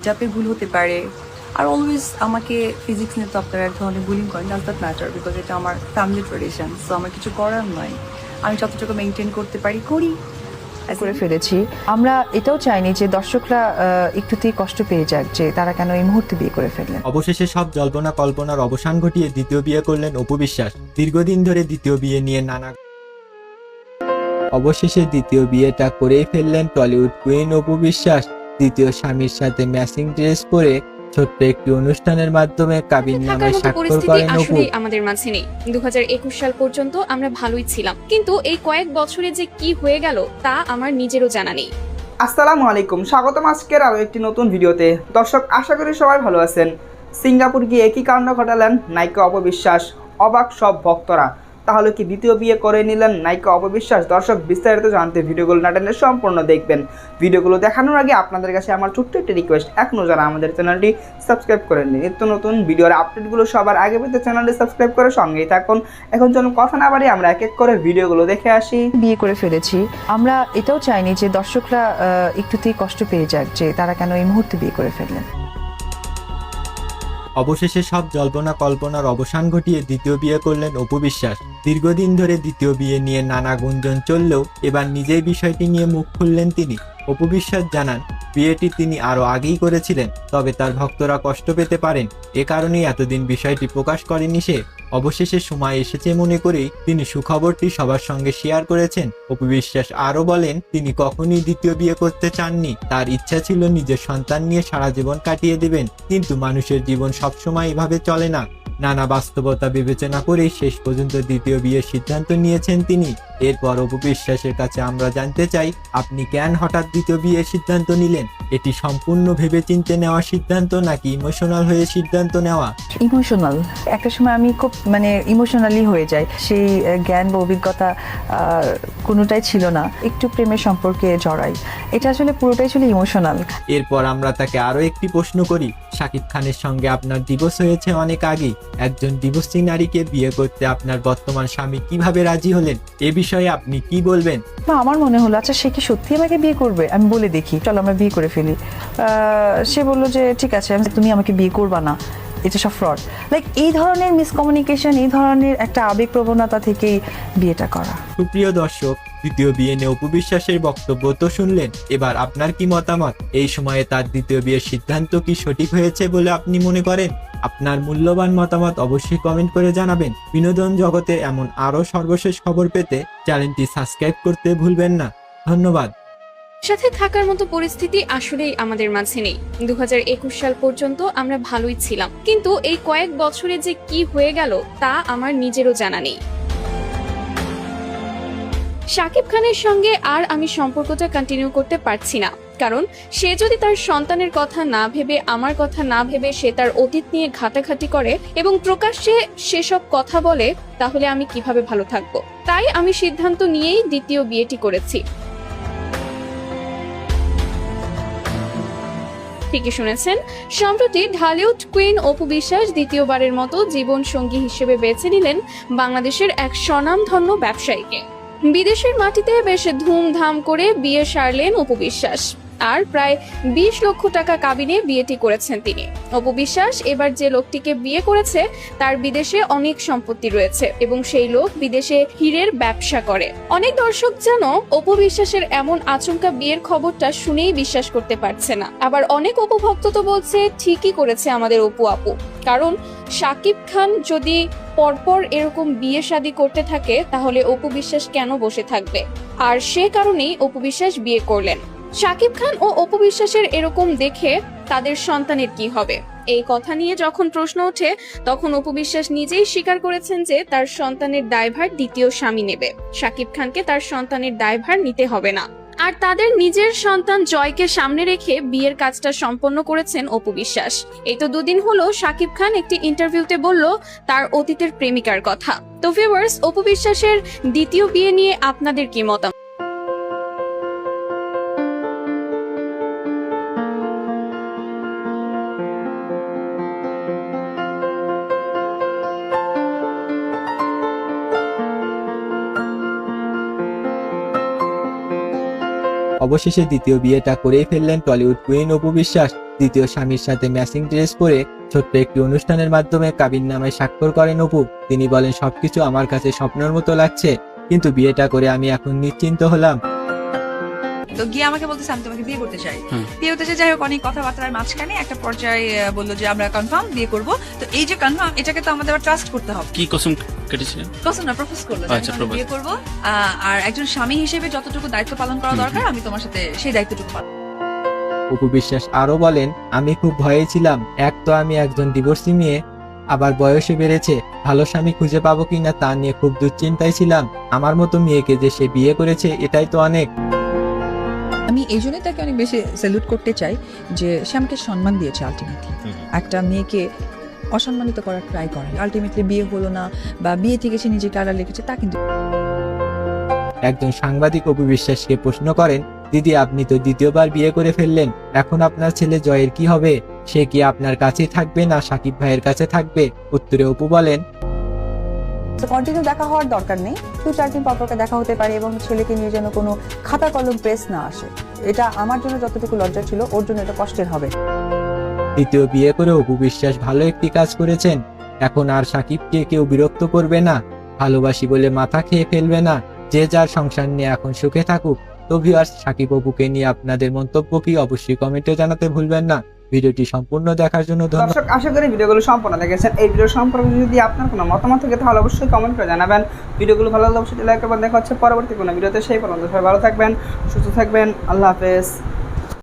চাপে ভুল হতে পারে। আর অলওয়েজ আমাকে ফিজিক্স নিয়ে তো আপনারা এক ধরনের বুলিং করেন, ডাজ দ্যাট ম্যাটার, বিকজ এটা আমার ফ্যামিলি ট্রেডিশন, সো আমার কিছু করার নয়। আমি যতটুকু মেনটেন করতে পারি করি। করে ফেলেছি। আমরা এটাও চাইনি যে দর্শকরা একটুতেই কষ্ট পেয়ে যাক যে তারা কেন এই মুহূর্তে বিয়ে করে ফেললেন। অবশেষে সব জল্পনা কল্পনার অবসান ঘটিয়ে দ্বিতীয় বিয়ে করলেন অপু বিশ্বাস। দীর্ঘদিন ধরে দ্বিতীয় বিয়ে নিয়ে অবশেষে দ্বিতীয় বিয়েটা করেই ফেললেন টলিউড কুইন অপু বিশ্বাস। দ্বিতীয় স্বামীর সাথে ম্যাচিং ড্রেস পরে ছোট্ট একটি অনুষ্ঠানের মাধ্যমে কাবিননামে স্বাক্ষর করেন অপু। আমাদের মাঝে নেই। 2021 সাল পর্যন্ত আমরা ভালোই ছিলাম, কিন্তু এই কয়েক বছরে যে কি হয়ে গেল তা আমার নিজেরও জানা নেই। আসসালামু আলাইকুম, স্বাগতম আজকের আরও একটি নতুন ভিডিওতে। দর্শক, আশা করি সবাই ভালো আছেন। সিঙ্গাপুর গিয়ে একই কাণ্ড ঘটালেন নায়িকা অপু বিশ্বাস, অবাক সব ভক্তরা। তাহলে কি দ্বিতীয় বিয়ে করে নিলেন নায়িকা অপু বিশ্বাস? দর্শক, বিস্তারিত জানতে ভিডিওগুলো না টেনে সম্পূর্ণ দেখবেন। ভিডিওগুলো দেখানোর আগে আপনাদের কাছে আমার ছোট্ট একটি রিকোয়েস্ট, এখনও যারা আমাদের চ্যানেলটি সাবস্ক্রাইব করেননি, নিত্য নতুন ভিডিওর আপডেটগুলো সবার আগে পেতে চ্যানেলটি সাবস্ক্রাইব করে সঙ্গেই থাকুন। এখন চলুন কথা না বাড়িয়ে আমরা এক এক করে ভিডিওগুলো দেখে আসি। বিয়ে করে ফেলেছি। আমরা এটাও চাইনি যে দর্শকরা একটুতেই কষ্ট পেয়ে যাক যে তারা কেন এই মুহূর্তে বিয়ে করে ফেললেন। অবশেষে সব জল্পনা কল্পনার অবসান ঘটিয়ে দ্বিতীয় বিয়ে করলেন অপু বিশ্বাস। দীর্ঘদিন ধরে দ্বিতীয় বিয়ে নিয়ে নানা গুঞ্জন চললেও এবার নিজেই বিষয়টি নিয়ে মুখ খুললেন তিনি। অপু বিশ্বাস জানান, বিয়েটি তিনি আরও আগেই করেছিলেন, তবে তার ভক্তরা কষ্ট পেতে পারেন, এ কারণেই এতদিন বিষয়টি প্রকাশ করেনি সে। অবশেষে সময় এসেছে মনে করেই তিনি সুখবরটি সবার সঙ্গে শেয়ার করেছেন। অপু বিশ্বাস আরও বলেন, তিনি কখনই দ্বিতীয় বিয়ে করতে চাননি। তার ইচ্ছা ছিল নিজের সন্তান নিয়ে সারা জীবন কাটিয়ে দেবেন, কিন্তু মানুষের জীবন সবসময় এভাবে চলে না। নানা বাস্তবতা বিবেচনা করে শেষ পর্যন্ত দ্বিতীয় বিয়ের সিদ্ধান্ত নিয়েছেন তিনি। এরপর অপু বিশ্বাসের কাছে আমরা জানতে চাই, আপনি কেন হঠাৎ দ্বিতীয় বিয়ের সিদ্ধান্ত নিলেন? এটি সম্পূর্ণ ভেবেচিন্তে নেওয়া সিদ্ধান্ত নাকি ইমোশনাল হয়ে সিদ্ধান্ত নেওয়া? ইমোশনাল। একটা সময় আমি খুব ইমোশনালি হয়ে যাই। সেই জ্ঞান বা অভিজ্ঞতা কোনোটাই ছিল না। একটু প্রেমের সম্পর্কে জড়াই, এটা আসলে পুরোটাই ছিল ইমোশনাল। এরপর আমরা তাকে আরো একটি প্রশ্ন করি, শাকিব খানের সঙ্গে আপনার ডিভোর্স হয়েছে অনেক আগেই, একজন ডিভোর্সি নারীকে বিয়ে করতে আপনার বর্তমান স্বামী কিভাবে রাজি হলেন? এ বিষয়ে আপনি কি বলবেন? আমার মনে হলো, আচ্ছা সে কি সত্যি আমাকে বিয়ে করবে? আমি বলে দেখি, চলো আমরা বিয়ে করে ফেলি। সে বললো যে ঠিক আছে, তুমি আমাকে বিয়ে করবা না, এটা সব ফ্রড। এই ধরনের মিসকমিউনিকেশন, এই ধরনের একটা আবেগ প্রবণতা থেকেই বিয়েটা করা। সুপ্রিয় দর্শক, দ্বিতীয় বিয়ে নিয়ে অপু বিশ্বাসের বক্তব্য তো শুনলেন, এবার আপনার কি মতামত? এই সময়ে তার দ্বিতীয় বিয়ের সিদ্ধান্ত কি সঠিক হয়েছে বলে আপনি মনে করেন? আপনার মূল্যবান মতামত অবশ্যই কমেন্ট করে জানাবেন। বিনোদন জগতে এমন আরো সর্বশেষ খবর পেতে চ্যানেলটি সাবস্ক্রাইব করতে ভুলবেন না। ধন্যবাদ। সাথে থাকার মতো পরিস্থিতি আসলেই আমাদের মাঝে নেই। 2021 সাল পর্যন্ত আমরা ভালোই ছিলাম, কিন্তু এই কয়েক বছরে যে কি হয়ে গেল তা আমার নিজেরও জানা নেই। শাকিব খানের সঙ্গে আর আমি সম্পর্কটা কন্টিনিউ করতে পারছি না, কারণ সে যদি তার সন্তানের কথা না ভেবে, আমার কথা না ভেবে সে তার অতীত নিয়ে ঘাটাঘাটি করে এবং প্রকাশ্যে সেসব কথা বলে, তাহলে আমি কিভাবে ভালো থাকবো? তাই আমি সিদ্ধান্ত নিয়েই দ্বিতীয় বিয়েটি করেছি। ঠিকই শুনেছেন, সম্প্রতি ঢালিউড কুইন অপু বিশ্বাস দ্বিতীয়বারের মতো জীবন সঙ্গী হিসেবে বেছে নিলেন বাংলাদেশের এক স্বনামধন্য ব্যবসায়ীকে। বিদেশের মাটিতে বেশ ধুমধাম করে বিয়ে সারলেন অপু বিশ্বাস, আর প্রায় 20 লক্ষ টাকা কাবিনে বিয়েটি করেছেন তিনি। অপু বিশ্বাস এবার যে লোকটিকে বিয়ে করেছে তার বিদেশে অনেক সম্পত্তি রয়েছে এবং সেই লোক বিদেশে হীরের ব্যবসা করে। অনেক দর্শক যেন অপু বিশ্বাসের এমন আচমকা বিয়ের খবরটা শুনেই বিশ্বাস করতে পারছে না। আবার অনেক অপু ভক্ত তো বলছে ঠিকই করেছে আমাদের অপু আপু, কারণ শাকিব খান যদি পরপর এরকম বিয়ে শাদী করতে থাকে তাহলে অপু বিশ্বাস কেন বসে থাকবে? আর সে কারণেই অপু বিশ্বাস বিয়ে করলেন। শাকিব খান ও অপু বিশ্বাসের এরকম দেখে তাদের সন্তানের কি হবে? এই কথা নিয়ে যখন প্রশ্ন ওঠে, তখন অপু বিশ্বাস নিজেই স্বীকার করেছেন যে তার সন্তানের দায়ভার দ্বিতীয় স্বামী নেবে। শাকিব খানকে তার সন্তানের দায়ভার নিতে হবে না। আর তাদের নিজের সন্তান জয়কে সামনে রেখে বিয়ের কাজটা সম্পন্ন করেছেন অপু বিশ্বাস। এই তো দুদিন হলো শাকিব খান একটি ইন্টারভিউতে বলল তার অতীতের প্রেমিকার কথা। তো ভিউয়ার্স, অপু বিশ্বাসের দ্বিতীয় বিয়ে নিয়ে আপনাদের কি মতামত? অবশেষে দ্বিতীয় বিয়েটা করেই ফেললেন টলিউড কুইন অপু বিশ্বাস। দ্বিতীয় স্বামীর সাথে ম্যাচিং ড্রেস পরে ছোট্ট একটি অনুষ্ঠানের মাধ্যমে কাবিননামায় স্বাক্ষর করেন অপু। তিনি বলেন, সবকিছু আমার কাছে স্বপ্নের মতো লাগছে, কিন্তু বিয়েটা করে আমি এখন নিশ্চিন্ত হলাম। তো গিয়ে আমাকে বলতেছে আমি তোমাকে বিয়ে করতে চাই। বিয়ে করতে চাই, যাই হোক অনেক কথাবার্তার মাঝখানে একটা পর্যায়ে বললো যে আমরা কনফার্ম বিয়ে করব। তো এই যে কনফার্ম, এটাকে তো আমাদের ট্রাস্ট করতে হবে। কি কসম কেটেছিলেন? কসম না, প্রপোজ করলো যে আচ্ছা, আমি propose। বিয়ে করব, আর একজন স্বামী হিসেবে যতটুকু দায়িত্ব পালন করা দরকার আমি তোমার সাথে সেই দায়িত্বটুকু পালন। অপু বিশ্বাস আরো বলেন, আমি খুব ভয়ে ছিলাম। এক তো আমি একজন ডিভোর্সি মেয়ে, আবার বয়সে বেড়েছে, ভালো স্বামী খুঁজে পাবো কিনা তা নিয়ে খুব দুশ্চিন্তায় ছিলাম। আমার মতো মেয়েকে যে সে বিয়ে করেছে এটাই তো অনেক। আমি এই জন্যই তাকে অনেক বেশি স্যালুট করতে চাই যে সে আমাকে সম্মান দিয়েছে। আলটিমেটলি একটা মেয়েকে অসম্মানিত করার ট্রাই করে, আলটিমেটলি বিয়ে হলো না বা বিয়ে থেকে সে নিজেকে আড়াল রেখেছে তা কিন্তু। একজন সাংবাদিক অপু বিশ্বাসকে প্রশ্ন করেন, দিদি আপনি তো দ্বিতীয়বার বিয়ে করে ফেললেন, এখন আপনার ছেলে জয়ের কি হবে? সে কি আপনার কাছেই থাকবে না সাকিব ভাইয়ের কাছে থাকবে? উত্তরে অপু বলেন, কন্টিনিউ দেখা হওয়ার দরকার নেই, 2-4 দিন পর দেখা হতে পারে এবং ছেলেকে নিয়ে যেন কোনো খাতা কলম প্রেস না আসে। এটা আমার জন্য যতটুকু লজ্জা ছিল ওর জন্য এটা কষ্টের হবে। দ্বিতীয় বিয়ে করে অপু বিশ্বাস ভালো একটি কাজ করেছেন। এখন আর সাকিবকে কেউ বিরক্ত করবে না, ভালোবাসি বলে মাথা খেয়ে ফেলবে না। যে যার সংসার নিয়ে এখন সুখে থাকুক। তো ভিউয়ার্স, সাকিব অপুকে নিয়ে আপনাদের মন্তব্য কি অবশ্যই কমেন্টে জানাতে ভুলবেন না। ভিডিওটি সম্পূর্ণ দেখার জন্য ধন্যবাদ। দর্শক, আশা করি ভিডিওগুলো সম্পূর্ণ দেখেছেন। এই ভিডিও সম্পর্কে যদি আপনার কোনো মতামত থাকে তাহলে অবশ্যই কমেন্ট করে জানাবেন। ভিডিওগুলো ভালো লাগলে অবশ্যই লাইক করবেন। দেখা হচ্ছে পরবর্তী কোনো ভিডিওতে। সেই পর্যন্ত সবাই ভালো থাকবেন, সুস্থ থাকবেন। আল্লাহ হাফেজ।